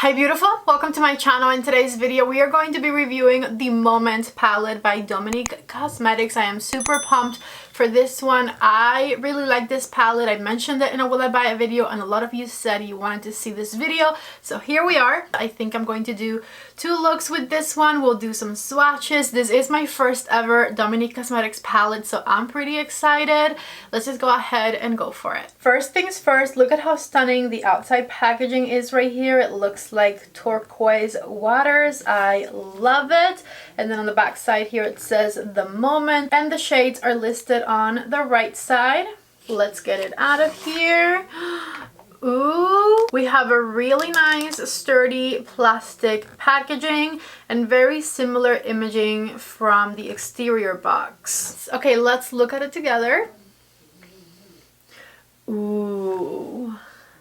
Hi beautiful, welcome to my channel. In today's video we are going to be reviewing the Moment palette by Dominique Cosmetics. I am super pumped for this one. I really like this palette. I mentioned it in a Will I Buy It video and a lot of you said you wanted to see this video, so here we are. I think I'm going to do 2 looks with this one. We'll do some swatches. This is my first ever Dominique Cosmetics palette, so I'm pretty excited. Let's just go ahead and go for it. First things first, look at how stunning the outside packaging is right here. It looks like turquoise waters. I love it. And then on the back side here it says The Moment, and the shades are listed on the right side. Let's get it out of here. Ooh, we have a really nice sturdy plastic packaging and very similar imaging from the exterior box. Okay, let's look at it together. Ooh,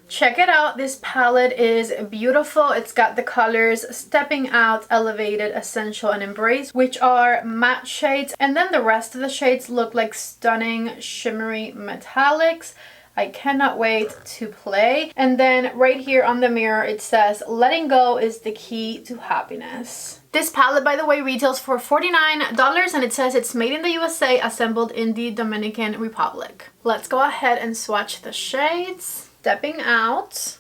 check it out. This palette is beautiful. It's got the colors Stepping Out, Elevated, Essential, and Embrace, which are matte shades, and then the rest of the shades look like stunning shimmery metallics. I cannot wait to play. And then right here on the mirror it says letting go is the key to happiness. This palette, by the way, retails for $49 and it says it's made in the USA, assembled in the Dominican Republic. Let's go ahead and swatch the shades. Stepping Out.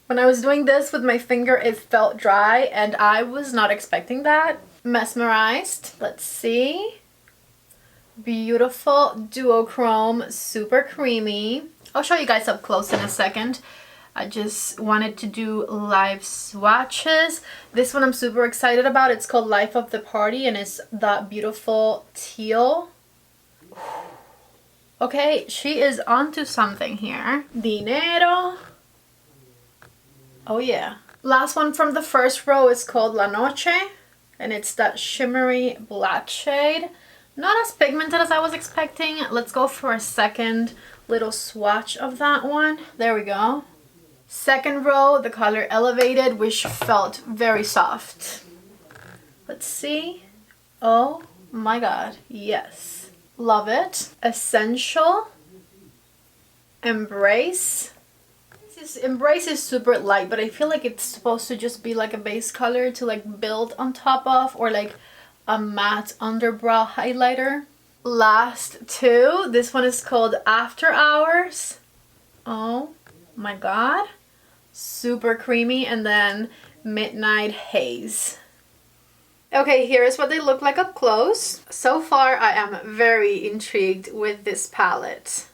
When I was doing this with my finger it felt dry and I was not expecting that. Mesmerized. Let's see. Beautiful duochrome, super creamy. I'll show you guys up close in a second. I just wanted to do live swatches. This one I'm super excited about. It's called Life of the Party and it's that beautiful teal. Okay, she is onto something here. Dinero. Oh yeah. Last one from the first row is called La Noche and it's that shimmery black shade. Not as pigmented as I was expecting. Let's go for a second little swatch of that one. There we go. Second row, the color Elevated, which felt very soft. Let's see. Oh my god, yes. Love it. Essential. Embrace. Embrace is super light, but I feel like it's supposed to just be like a base color to like build on top of, or like a matte underbrow highlighter. Last 2. This one is called After Hours. Oh my god. Super creamy. And then Midnight Haze. Okay, here's what they look like up close. So far I am very intrigued with this palette.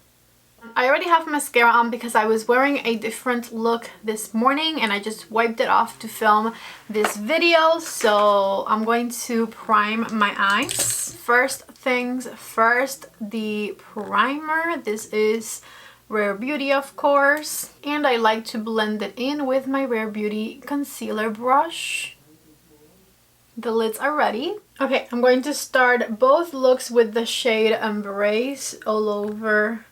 I already have mascara on because I was wearing a different look this morning and I just wiped it off to film this video. So I'm going to prime my eyes. First things first, the primer. This is Rare Beauty, of course. And I like to blend it in with my Rare Beauty concealer brush. The lids are ready. Okay, I'm going to start both looks with the shade Embrace all over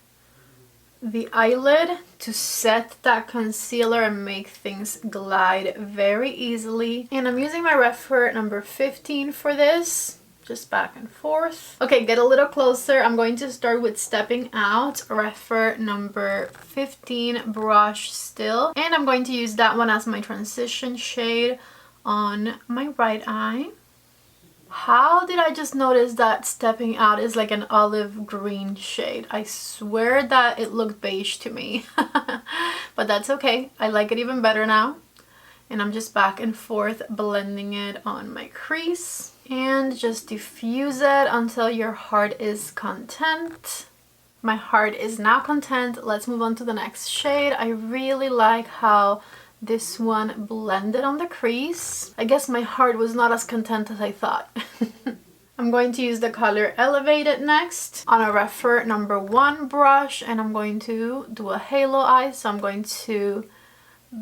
the eyelid to set that concealer and make things glide very easily. And I'm using my refer number 15 for this, just back and forth. Okay, get a little closer. I'm going to start with Stepping Out, refer number 15 brush still, and I'm going to use that one as my transition shade on my right eye. How did I just notice that Stepping Out is like an olive green shade? I swear that it looked beige to me. But that's okay. I like it even better now. And I'm just back and forth blending it on my crease. And just diffuse it until your heart is content. My heart is now content. Let's move on to the next shade. I really like how this one blended on the crease. I guess my heart was not as content as I thought. I'm going to use the color Elevated next on a refer number 1 brush, and I'm going to do a halo eye. So I'm going to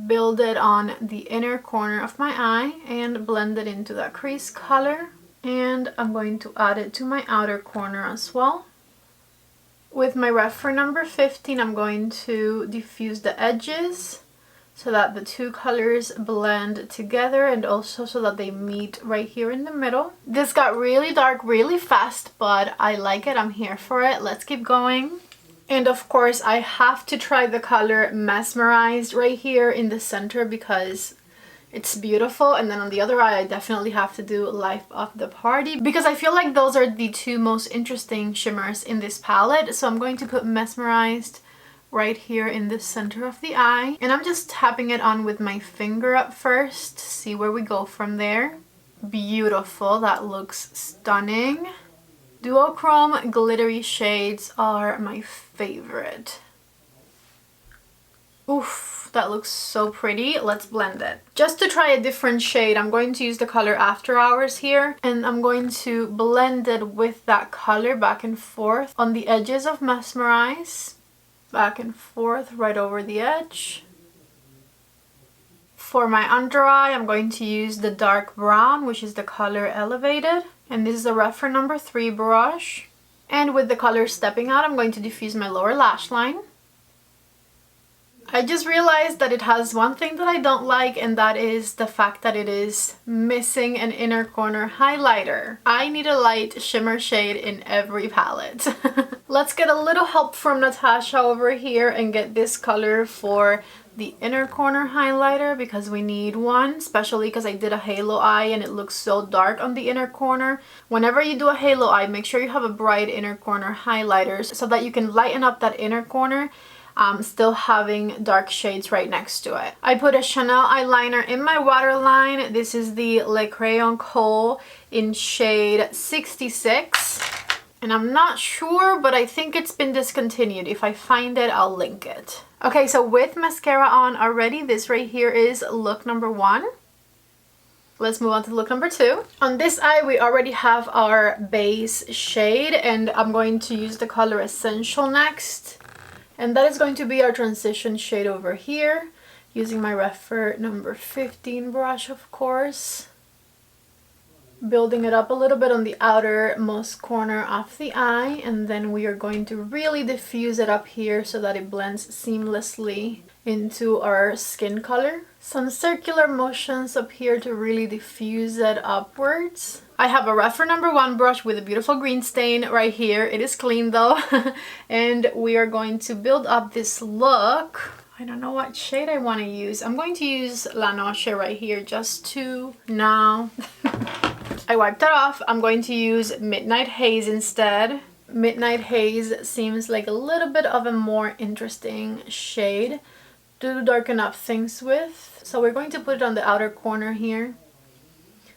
build it on the inner corner of my eye and blend it into that crease color. And I'm going to add it to my outer corner as well. With my refer number 15, I'm going to diffuse the edges so that the 2 colors blend together and also so that they meet right here in the middle. This got really dark really fast, but I like it. I'm here for it. Let's keep going. And of course I have to try the color Mesmerized right here in the center because It's beautiful. And then on the other eye, I definitely have to do Life of the Party because I feel like those are the two most interesting shimmers in this palette. So I'm going to put Mesmerized right here in the center of the eye. And I'm just tapping it on with my finger at first. See where we go from there. Beautiful. That looks stunning. Duochrome glittery shades are my favorite. Oof, that looks so pretty. Let's blend it. Just to try a different shade, I'm going to use the color After Hours here, and I'm going to blend it with that color back and forth on the edges of Mesmerize. Back and forth right over the edge. For my under eye, I'm going to use the dark brown, which is the color Elevated. And this is a Refer number 3 brush. And with the color Stepping Out, I'm going to diffuse my lower lash line. I just realized that it has one thing that I don't like, and that is the fact that it is missing an inner corner highlighter. I need a light shimmer shade in every palette. Let's get a little help from Natasha over here and get this color for the inner corner highlighter, because we need one, especially because I did a halo eye and it looks so dark on the inner corner. Whenever you do a halo eye, make sure you have a bright inner corner highlighter so that you can lighten up that inner corner, still having dark shades right next to it. I put a Chanel eyeliner in my waterline. This is the Le Crayon Kohl in shade 66. And I'm not sure, but I think it's been discontinued. If I find it, I'll link it. Okay, so with mascara on already, this right here is look number 1. Let's move on to look number 2. On this eye, we already have our base shade, and I'm going to use the color Essential next. And that is going to be our transition shade over here, using my Refer number 15 brush, of course. Building it up a little bit on the outermost corner of the eye, and then we are going to really diffuse it up here so that it blends seamlessly into our skin color. Some circular motions up here to really diffuse it upwards. I have a Refer number 1 brush with a beautiful green stain right here. It is clean though. And we are going to build up this look. I don't know what shade I want to use. I'm going to use La Noche right here just to now. I wiped it off. I'm going to use Midnight Haze instead. Midnight Haze seems like a little bit of a more interesting shade to darken up things with. So we're going to put it on the outer corner here.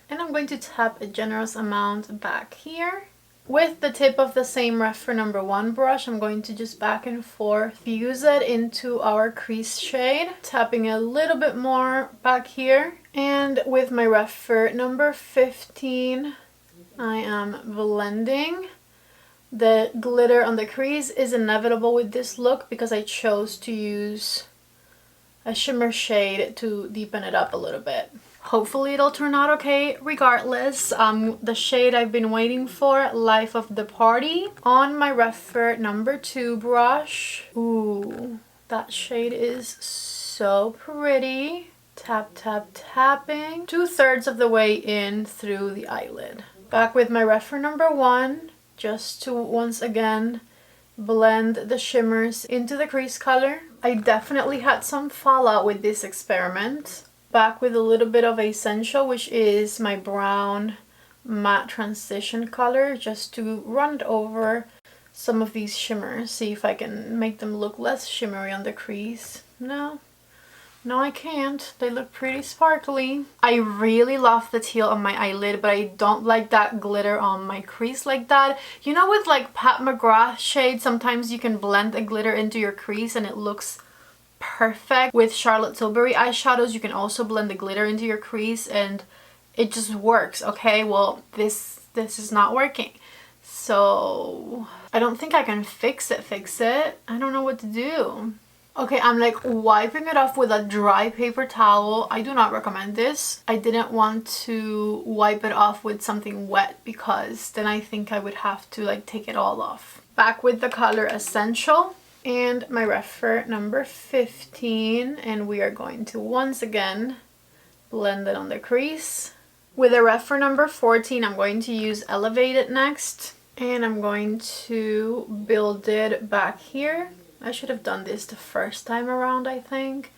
And I'm going to tap a generous amount back here. With the tip of the same Refer number 1 brush, I'm going to just back and forth fuse it into our crease shade, tapping a little bit more back here. And with my Refer number 15, I am blending. The glitter on the crease is inevitable with this look because I chose to use a shimmer shade to deepen it up a little bit. Hopefully it'll turn out okay regardless. The shade I've been waiting for, Life of the Party, on my Refer number 2 brush. Ooh, that shade is so pretty. Tap, tap, tapping. 2/3 of the way in through the eyelid. Back with my Refer number 1, just to once again blend the shimmers into the crease color. I definitely had some fallout with this experiment. Back with a little bit of Essential, which is my brown matte transition color, just to run it over some of these shimmers. See if I can make them look less shimmery on the crease. No, I can't. They look pretty sparkly. I really love the teal on my eyelid, but I don't like that glitter on my crease like that. You know, with like Pat McGrath shades, sometimes you can blend a glitter into your crease and it looks perfect. With Charlotte Tilbury eyeshadows, you can also blend the glitter into your crease and it just works. Okay, well this is not working, so I don't think I can fix it. I don't know what to do. Okay, I'm like wiping it off with a dry paper towel. I do not recommend this. I didn't want to wipe it off with something wet because then I think I would have to like take it all off. Back with the color Essential and my Refer number 15, and we are going to once again blend it on the crease. With a Refer number 14, I'm going to use Elevated next, and I'm going to build it back here. I should have done this the first time around, I think.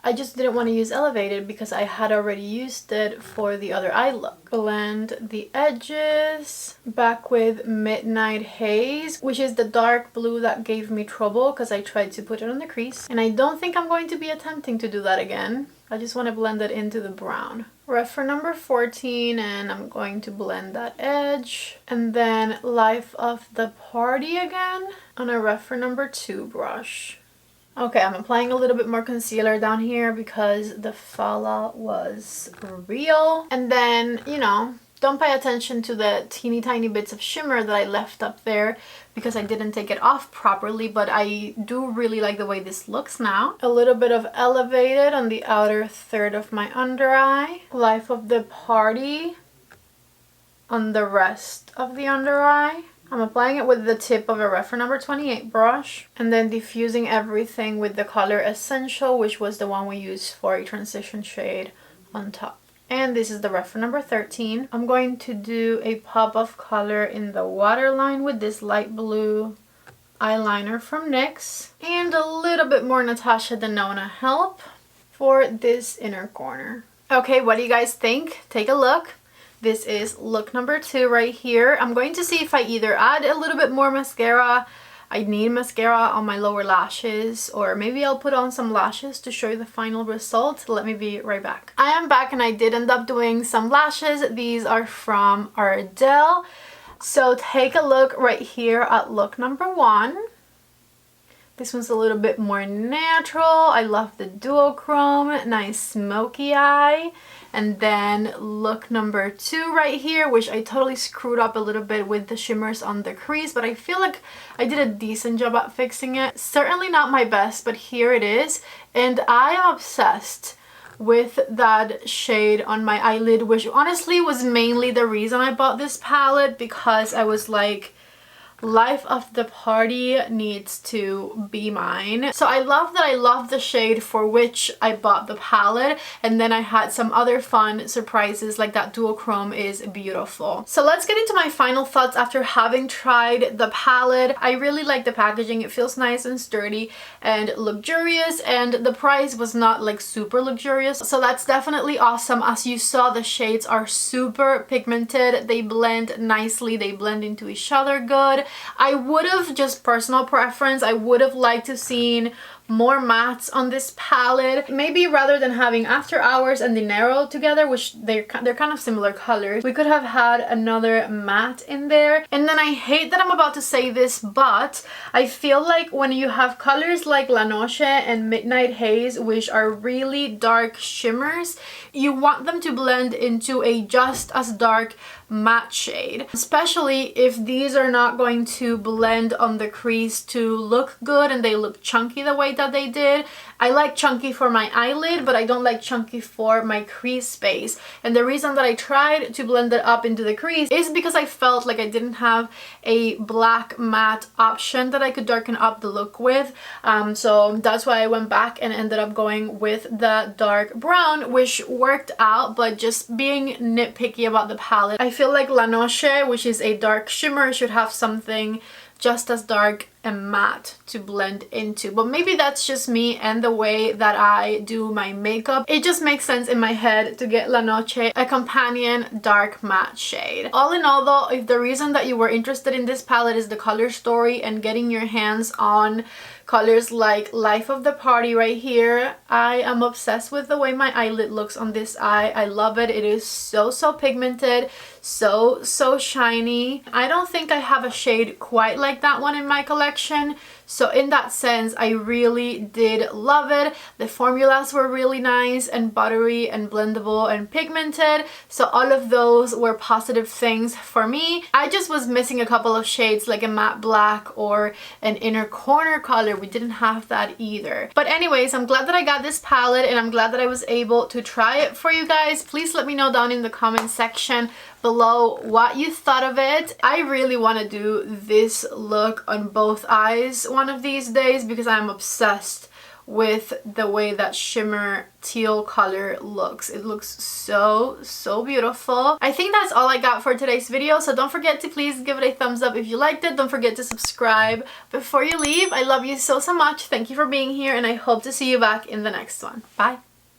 I just didn't want to use Elevated because I had already used it for the other eye look. Blend the edges back with Midnight Haze, which is the dark blue that gave me trouble because I tried to put it on the crease. And I don't think I'm going to be attempting to do that again. I just want to blend it into the brown. Refer number 14, and I'm going to blend that edge. And then Life of the Party again on a refer number 2 brush. Okay, I'm applying a little bit more concealer down here because the fallout was real. And then, you know, don't pay attention to the teeny tiny bits of shimmer that I left up there because I didn't take it off properly, but I do really like the way this looks now. A little bit of Elevated on the outer third of my under eye. Life of the Party on the rest of the under eye. I'm applying it with the tip of a refer number 28 brush and then diffusing everything with the color Essential, which was the one we used for a transition shade on top. And this is the refer number 13. I'm going to do a pop of color in the waterline with this light blue eyeliner from NYX and a little bit more Natasha Denona help for this inner corner. Okay, what do you guys think? Take a look. This is look number 2 right here. I'm going to see if I either add a little bit more mascara. I need mascara on my lower lashes, or maybe I'll put on some lashes to show you the final result. Let me be right back. I am back and I did end up doing some lashes. These are from Ardell. So take a look right here at look number 1. This one's a little bit more natural. I love the duochrome, nice smoky eye. And then look number 2 right here, which I totally screwed up a little bit with the shimmers on the crease, but I feel like I did a decent job at fixing it. Certainly not my best, but here it is. And I am obsessed with that shade on my eyelid, which honestly was mainly the reason I bought this palette, because I was like, Life of the Party needs to be mine. So I love that I love the shade for which I bought the palette, and then I had some other fun surprises like that duochrome is beautiful. So let's get into my final thoughts after having tried the palette. I really like the packaging. It feels nice and sturdy and luxurious, and the price was not like super luxurious, so that's definitely awesome. As you saw, the shades are super pigmented. They blend nicely. They blend into each other good. I would have, just personal preference, I would have liked to seen more mattes on this palette. Maybe rather than having After Hours and Dinero together, which they're kind of similar colors, we could have had another matte in there. And then I hate that I'm about to say this, but I feel like when you have colors like La Noche and Midnight Haze, which are really dark shimmers, you want them to blend into a just as dark matte shade, especially if these are not going to blend on the crease to look good and they look chunky the way that they did. I like chunky for my eyelid, but I don't like chunky for my crease space. And the reason that I tried to blend it up into the crease is because I felt like I didn't have a black matte option that I could darken up the look with. So that's why I went back and ended up going with the dark brown, which worked out. But just being nitpicky about the palette, I feel like La Noche, which is a dark shimmer, should have something just as dark and matte to blend into. But maybe that's just me and the way that I do my makeup. It just makes sense in my head to get La Noche a companion dark matte shade. All in all though, if the reason that you were interested in this palette is the color story and getting your hands on colors like Life of the Party right here, I am obsessed with the way my eyelid looks on this eye. I love it. It is so pigmented, so shiny. I don't think I have a shade quite like that one in my collection. So in that sense, I really did love it. The formulas were really nice and buttery and blendable and pigmented. So all of those were positive things for me. I just was missing a couple of shades like a matte black or an inner corner color. We didn't have that either. But anyways, I'm glad that I got this palette and I'm glad that I was able to try it for you guys. Please let me know down in the comment section below what you thought of it. I really want to do this look on both eyes one of these days because I'm obsessed with the way that shimmer teal color looks. It looks so beautiful. I think that's all I got for today's video, so don't forget to please give it a thumbs up if you liked it. Don't forget to subscribe before you leave. I love you so much. Thank you for being here, and I hope to see you back in the next one. Bye.